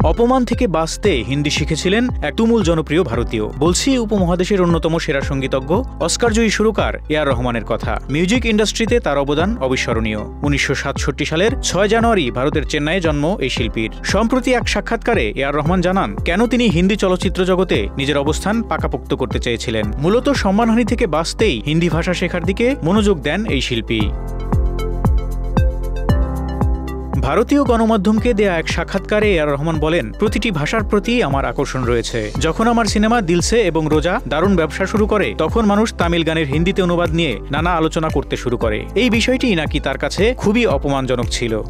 অপমান থেকে বাঁচতে হিন্দি শিখেছিলেন এক তুমুল জনপ্রিয় ভারতীয়। বলছি উপমহাদেশের অন্যতম সেরা সঙ্গীতজ্ঞ, অস্কারজয়ী সুরকার এ.আর রহমানের কথা। মিউজিক ইন্ডাস্ট্রিতে তার অবদান অবিস্মরণীয়। ১৯৬৭ সালের ৬ জানুয়ারি ভারতের চেন্নাইয়ে জন্ম এই শিল্পীর। সম্প্রতি এক সাক্ষাৎকারে এ.আর রহমান জানান কেন তিনি হিন্দি চলচ্চিত্র জগতে নিজের অবস্থান পাকাপোক্ত করতে চেয়েছিলেন। মূলত সম্মানহানি থেকে বাঁচতেই হিন্দি ভাষা শেখার দিকে মনোযোগ দেন এই শিল্পী। ভারতীয় গণমাধ্যমকে দেয়া এক সাক্ষাৎকারে এ.আর রহমান বলেন, প্রতিটি ভাষার প্রতি আমার আকর্ষণ রয়েছে। যখন আমার সিনেমা দিলসে এবং রোজা দারুণ ব্যবসা শুরু করে, তখন মানুষ তামিল গানের হিন্দিতে অনুবাদ নিয়ে নানা আলোচনা করতে শুরু করে। এই বিষয়টি নাকি তার কাছে খুবই অপমানজনক ছিল।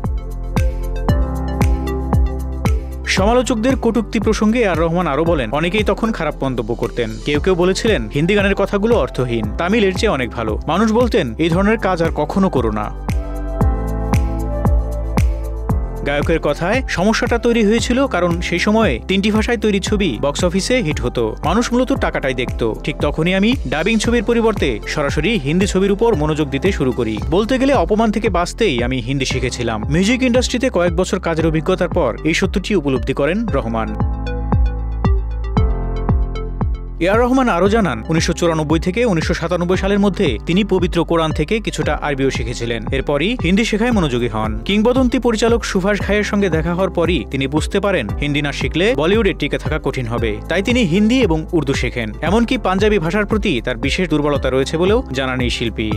সমালোচকদের কটূক্তি প্রসঙ্গে এ.আর রহমান আরও বলেন, অনেকেই তখন খারাপ মন্তব্য করতেন। কেউ কেউ বলেছিলেন হিন্দি গানের কথাগুলো অর্থহীন, তামিলের চেয়ে অনেক ভালো। মানুষ বলতেন এই ধরনের কাজ আর কখনো করো না। গায়কের কথায় সমস্যাটা তৈরি হয়েছিল কারণ সেই সময়ে ৩টি ভাষায় তৈরি ছবি বক্স অফিসে হিট হতো। মানুষ মূলত টাকাটাই দেখত। ঠিক তখনই আমি ডাবিং ছবির পরিবর্তে সরাসরি হিন্দি ছবির উপর মনোযোগ দিতে শুরু করি। বলতে গেলে অপমান থেকে বাঁচতেই আমি হিন্দি শিখেছিলাম। মিউজিক ইন্ডাস্ট্রিতে কয়েক বছর কাজের অভিজ্ঞতার পর এই সত্যটি উপলব্ধি করেন রহমান। এ.আর রহমান আরও জানান, ১৯৯৪ থেকে ১৯৯৭ সালের মধ্যে তিনি পবিত্র কোরআন থেকে কিছুটা আরবিও শিখেছিলেন। এরপরই হিন্দি শেখায় মনোযোগী হন। কিংবদন্তি পরিচালক সুভাষ ঘাইয়ের সঙ্গে দেখা হওয়ার পরই তিনি বুঝতে পারেন হিন্দি না শিখলে বলিউডে টিকে থাকা কঠিন হবে। তাই তিনি হিন্দি এবং উর্দু শেখেন। এমনকি পাঞ্জাবি ভাষার প্রতি তার বিশেষ দুর্বলতা রয়েছে বলেও জানান এই শিল্পী।